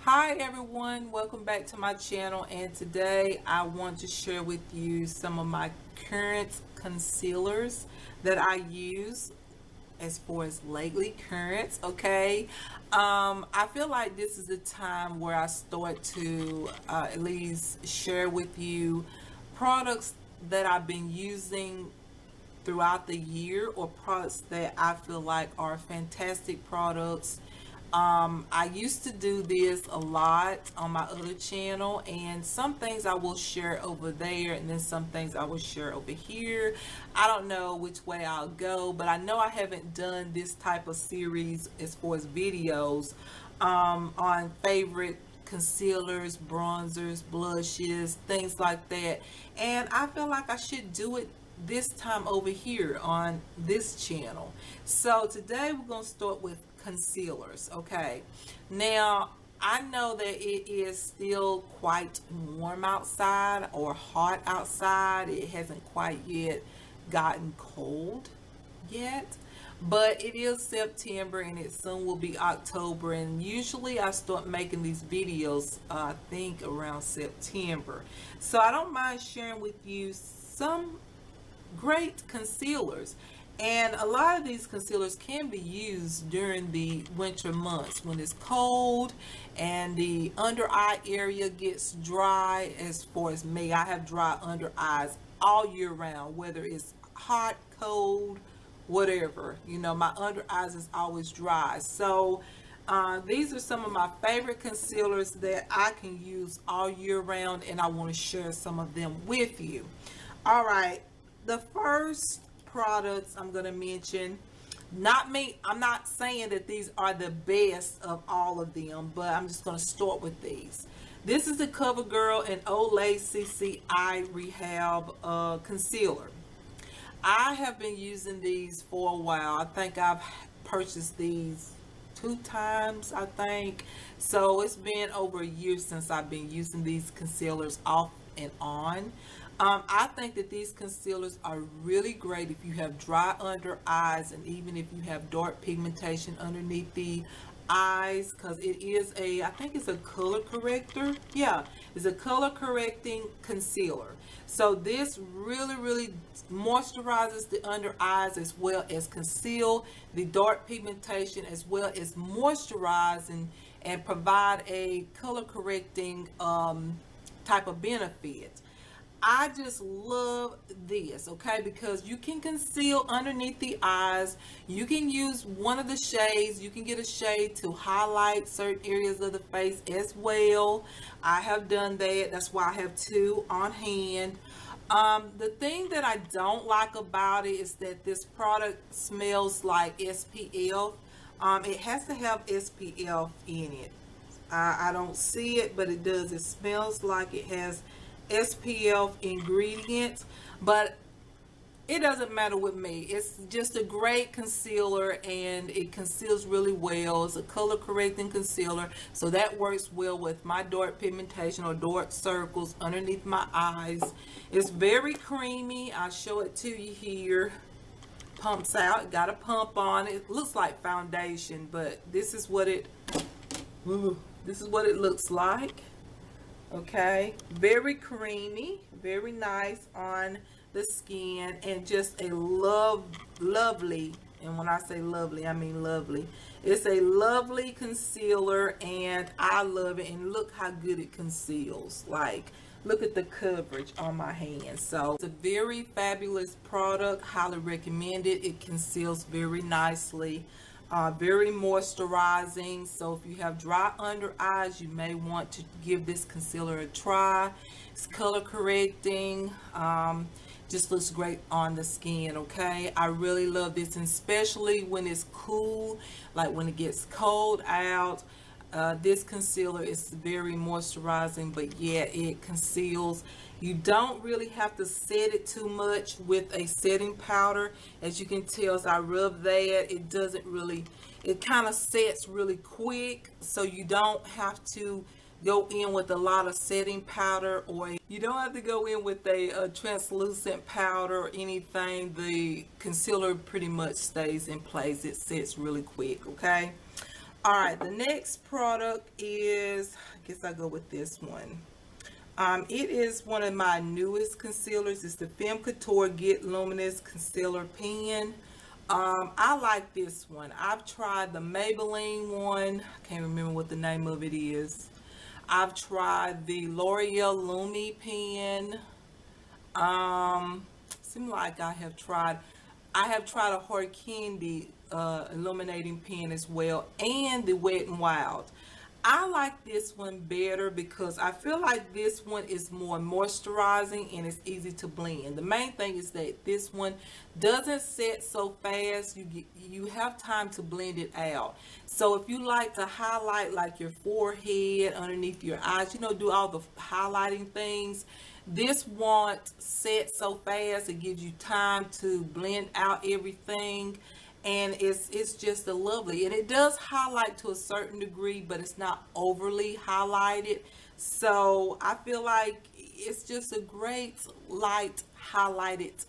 Hi everyone, welcome back to my channel, and today I want to share with you some of my current concealers that I use as far as lately currents. Okay, I feel like this is the time where I start to at least share with you products that I've been using throughout the year, or products that I feel like are fantastic products. I used to do this a lot on my other channel, and some things I will share over there, and then some things I will share over here. I don't know which way I'll go, but I know I haven't done this type of series as far as videos on favorite concealers, bronzers, blushes, things like that. And I feel like I should do it this time over here on this channel. So today we're going to start with concealers. Okay, now I know that it is still quite warm outside or hot outside. It hasn't quite yet gotten cold yet, but it is September and it soon will be October, and usually I start making these videos I think around September. So I don't mind sharing with you some great concealers, and a lot of these concealers can be used during the winter months when it's cold and the under eye area gets dry. As far as me, I have dry under eyes all year round, whether it's hot, cold, whatever. You know, my under eyes is always dry. So these are some of my favorite concealers that I can use all year round, and I want to share some of them with you. All right, the first products I'm going to mention, I'm not saying that these are the best of all of them, but I'm just going to start with these. This is the CoverGirl and Olay CC Eye Rehab concealer. I have been using these for a while. I think I've purchased these 2 times, I think. So it's been over a year since I've been using these concealers off and on. I think that these concealers are really great if you have dry under eyes, and even if you have dark pigmentation underneath the eyes, because it is I think it's a color corrector. Yeah, it's a color correcting concealer. So this really moisturizes the under eyes as well as conceal the dark pigmentation, as well as moisturize and provide a color correcting type of benefit. I just love this, okay, because you can conceal underneath the eyes. You can use one of the shades. You can get a shade to highlight certain areas of the face as well. I have done that. That's why I have 2 on hand. The thing that I don't like about it is that this product smells like SPF. It has to have SPF in it. I don't see it, but it does. It smells like it has SPF ingredients, but it doesn't matter with me. It's just a great concealer, and it conceals really well. It's a color correcting concealer, so that works well with my dark pigmentation or dark circles underneath my eyes. It's very creamy. I'll show it to you here. Pumps out. Got a pump on it. Looks like foundation, but this is what it looks like. Okay, very creamy, very nice on the skin, and just a lovely, and when I say lovely, I mean lovely. It's a lovely concealer, and I love it. And look how good it conceals. Like, look at the coverage on my hand. So it's a very fabulous product. Highly recommend it. It conceals very nicely. Very moisturizing. So if you have dry under eyes, you may want to give this concealer a try. It's color correcting. Just looks great on the skin. Okay, I really love this, and especially when it's cool, like when it gets cold out. This concealer is very moisturizing, but yet it conceals. You don't really have to set it too much with a setting powder. As you can tell, as I rub that, it doesn't really, it kind of sets really quick, so you don't have to go in with a lot of setting powder, or you don't have to go in with a translucent powder or anything. The concealer pretty much stays in place. It sets really quick. Okay, All right, the next product is, I guess I go with this one. It is one of my newest concealers. It's the Femme Couture Get Luminous Concealer Pen. I like this one. I've tried the Maybelline one. I can't remember what the name of it is. I've tried the L'Oreal Lumi pen. Seems like I have tried a hard candy illuminating pen as well, and the Wet n Wild. I like this one better because I feel like this one is more moisturizing and it's easy to blend. The main thing is that this one doesn't set so fast. You have time to blend it out. So if you like to highlight like your forehead, underneath your eyes, do all the highlighting things, this won't set so fast. It gives you time to blend out everything, and it's just a lovely, and it does highlight to a certain degree, but it's not overly highlighted. So I feel like it's just a great light highlighted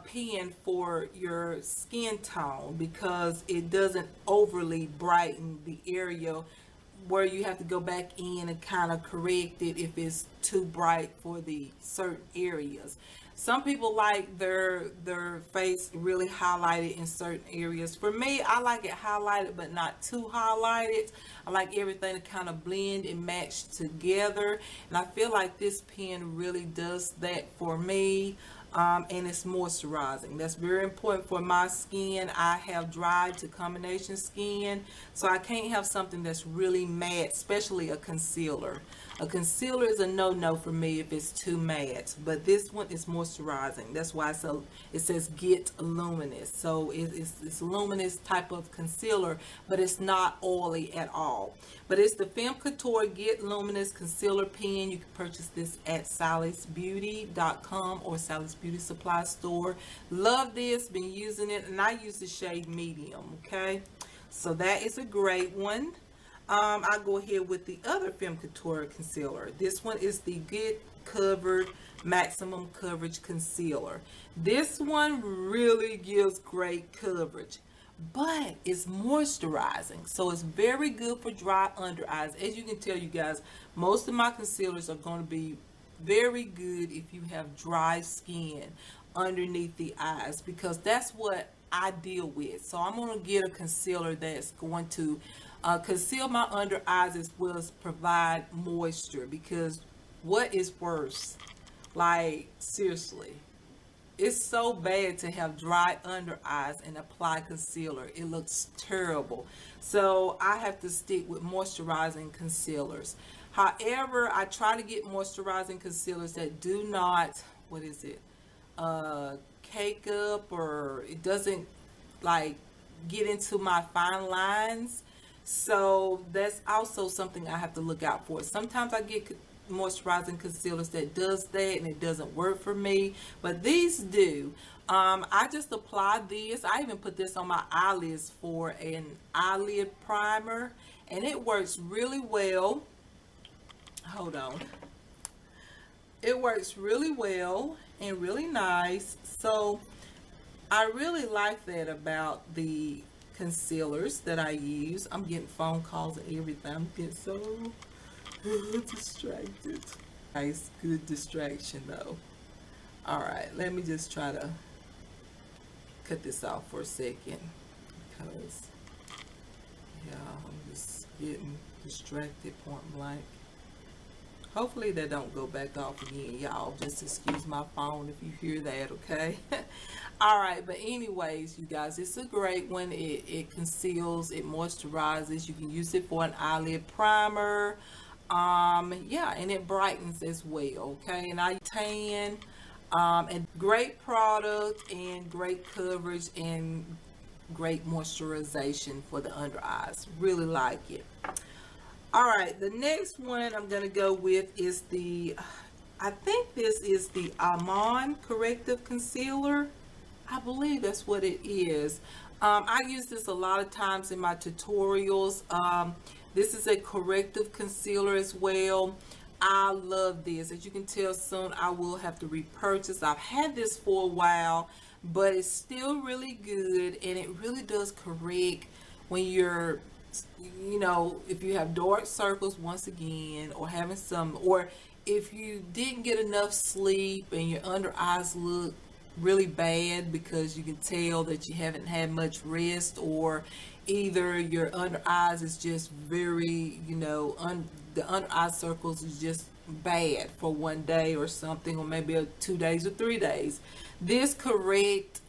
pen for your skin tone, because it doesn't overly brighten the area where you have to go back in and kind of correct it if it's too bright for the certain areas. Some people like their face really highlighted in certain areas. For me, I like it highlighted but not too highlighted. I like everything to kind of blend and match together, and I feel like this pen really does that for me. And it's moisturizing. That's very important for my skin. I have dry to combination skin, so I can't have something that's really matte, especially a concealer. A concealer is a no-no for me if it's too matte, but this one is moisturizing. That's why it says Get Luminous. So it's a luminous type of concealer, but it's not oily at all. But it's the Femme Couture Get Luminous Concealer Pen. You can purchase this at Sally'sBeauty.com or Sally's Beauty Supply Store. Love this, been using it, and I use the shade medium. Okay, so that is a great one. I go ahead with the other Femme Couture concealer. This one is the Good Covered Maximum Coverage Concealer. This one really gives great coverage, but it's moisturizing, so it's very good for dry under eyes. As you can tell, you guys, most of my concealers are going to be very good if you have dry skin underneath the eyes, because that's what I deal with. So I'm going to get a concealer that's going to conceal my under eyes as well as provide moisture, because what is worse? Like, seriously, it's so bad to have dry under eyes and apply concealer. It looks terrible. So I have to stick with moisturizing concealers. However, I try to get moisturizing concealers that do not, what is it, cake up, or it doesn't like get into my fine lines. So that's also something I have to look out for. Sometimes I get moisturizing concealers that does that and it doesn't work for me, but these do. I just apply this. I even put this on my eyelids for an eyelid primer, and it works really well. Hold on. It works really well and really nice. So I really like that about the concealers that I use. I'm getting phone calls and everything. I'm getting so distracted. Nice, good distraction though. All right, let me just try to cut this off for a second, because yeah, I'm just getting distracted point blank. Hopefully that don't go back off again, y'all. Just excuse my phone if you hear that, okay? All right, but anyways, you guys, it's a great one. It conceals, it moisturizes. You can use it for an eyelid primer. Yeah, and it brightens as well, okay? And I tan, and great product and great coverage and great moisturization for the under eyes. Really like it. All right, the next one I'm going to go with is the, I think this is the Almond Corrective Concealer. I believe that's what it is. I use this a lot of times in my tutorials. This is a corrective concealer as well. I love this. As you can tell, soon I will have to repurchase. I've had this for a while, but it's still really good, and it really does correct when you're you know, if you have dark circles once again, or having some, or if you didn't get enough sleep and your under eyes look really bad because you can tell that you haven't had much rest, or either your under eyes is just very, you know, the under eye circles is just bad for one day or something, or maybe 2 days or 3 days. This correct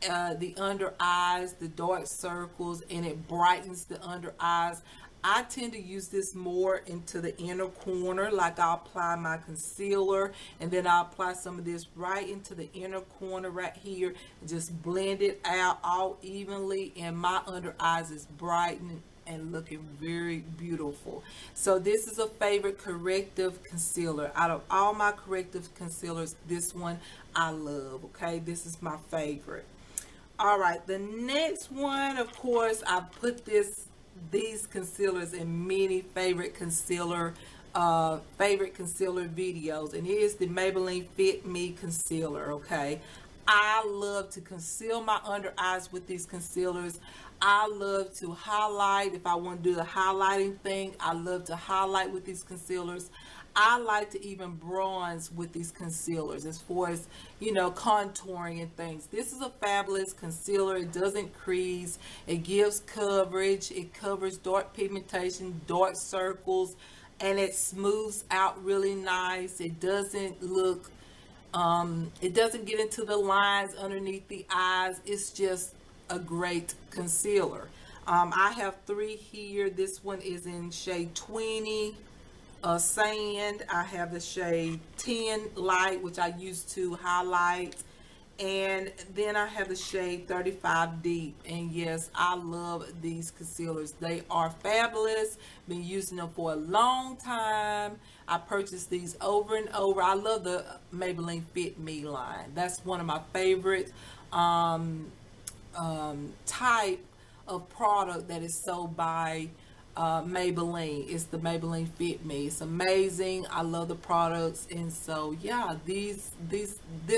the under eyes, the dark circles, and it brightens the under eyes. I tend to use this more into the inner corner, like I'll apply my concealer and then I'll apply some of this right into the inner corner right here, just blend it out all evenly, and my under eyes is brightened and looking very beautiful. So this is a favorite corrective concealer. Out of all my corrective concealers, this one I love. Okay, this is my favorite. All right, the next one, of course, I put these concealers in many favorite concealer videos, and it is the Maybelline Fit Me concealer. Okay, I love to conceal my under eyes with these concealers. I love to highlight. If I want to do the highlighting thing, I love to highlight with these concealers. I like to even bronze with these concealers, as far as, you know, contouring and things. This is a fabulous concealer. It doesn't crease. It gives coverage. It covers dark pigmentation, dark circles, and it smooths out really nice. It doesn't look, it doesn't get into the lines underneath the eyes. It's just a great concealer. I have 3 here. This one is in shade 20. Sand. I have the shade 10 light, which I use to highlight, and then I have the shade 35 deep. And yes, I love these concealers. They are fabulous. Been using them for a long time. I purchased these over and over. I love the Maybelline Fit Me line. That's one of my favorite type of product that is sold by Maybelline. It's the Maybelline Fit Me. It's amazing. I love the products, and so yeah, this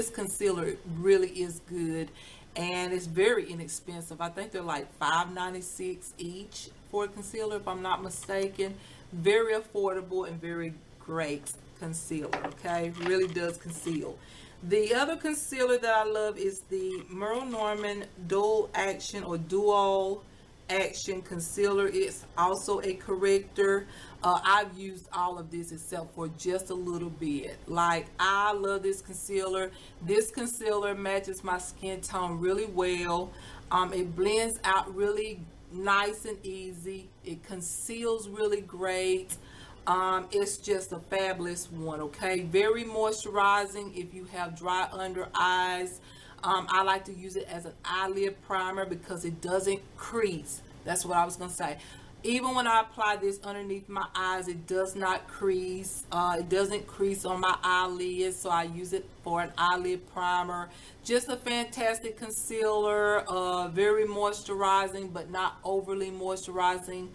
concealer really is good, and it's very inexpensive. I think they're like $5.96 each for a concealer, if I'm not mistaken. Very affordable and very great concealer. Okay, really does conceal. The other concealer that I love is the Merle Norman Dual Action or Dual Action concealer. It's also a corrector. I've used all of this except for just a little bit. Like, I love this concealer. This concealer matches my skin tone really well. It blends out really nice and easy. It conceals really great. It's just a fabulous one. Okay, very moisturizing if you have dry under eyes. I like to use it as an eyelid primer because it doesn't crease. That's what I was going to say. Even when I apply this underneath my eyes, it does not crease. It doesn't crease on my eyelids, so I use it for an eyelid primer. Just a fantastic concealer. Very moisturizing, but not overly moisturizing.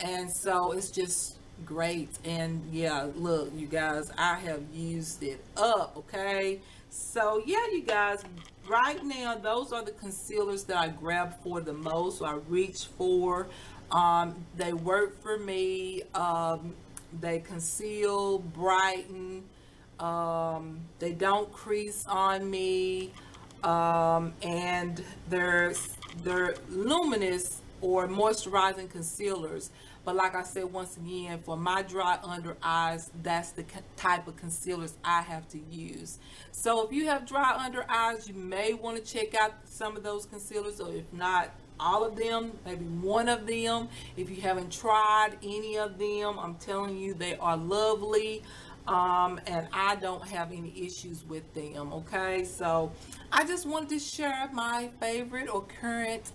And so it's just great. And yeah, look, you guys, I have used it up. Okay, so yeah, you guys, right now those are the concealers that I grab for the most, so I reach for. They work for me. They conceal, brighten, they don't crease on me, and they're luminous or moisturizing concealers. But like I said, once again, for my dry under eyes, that's the type of concealers I have to use. So if you have dry under eyes, you may want to check out some of those concealers, or if not all of them, maybe one of them. If you haven't tried any of them, I'm telling you, they are lovely. And I don't have any issues with them. Okay, so I just wanted to share my favorite or current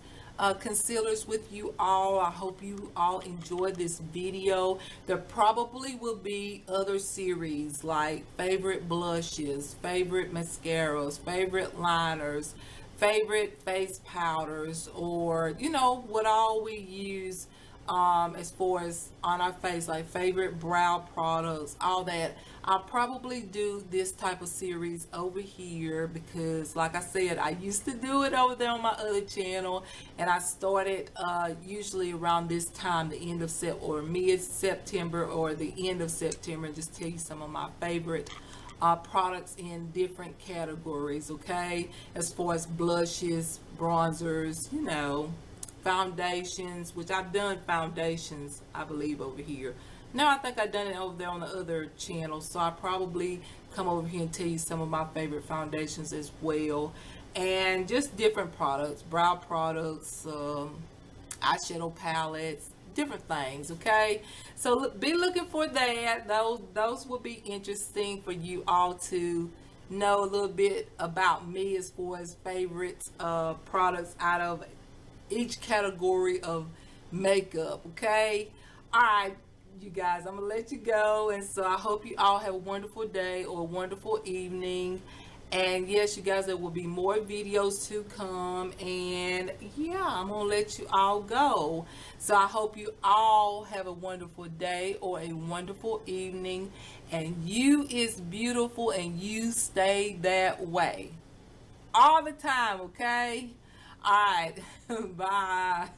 concealers with you all. I hope you all enjoyed this video. There probably will be other series like favorite blushes, favorite mascaras, favorite liners, favorite face powders, or you know what all we use as far as on our face, like favorite brow products, all that. I'll probably do this type of series over here because, like I said, I used to do it over there on my other channel, and I started usually around this time, the end of or mid-September or the end of September, and just tell you some of my favorite products in different categories, okay? As far as blushes, bronzers, you know, foundations, which I've done foundations, I believe, over here. No, I think I've done it over there on the other channel, so I probably come over here and tell you some of my favorite foundations as well, and just different products, brow products, eyeshadow palettes, different things, okay? So look, be looking for that. Those will be interesting for you all to know a little bit about me as far as favorites products out of each category of makeup, okay? All right, you guys, I'm gonna let you go, and so I hope you all have a wonderful day or a wonderful evening. And yes, you guys, there will be more videos to come, and yeah, I'm gonna let you all go. So I hope you all have a wonderful day or a wonderful evening, and you is beautiful, and you stay that way all the time, okay? All right. Bye.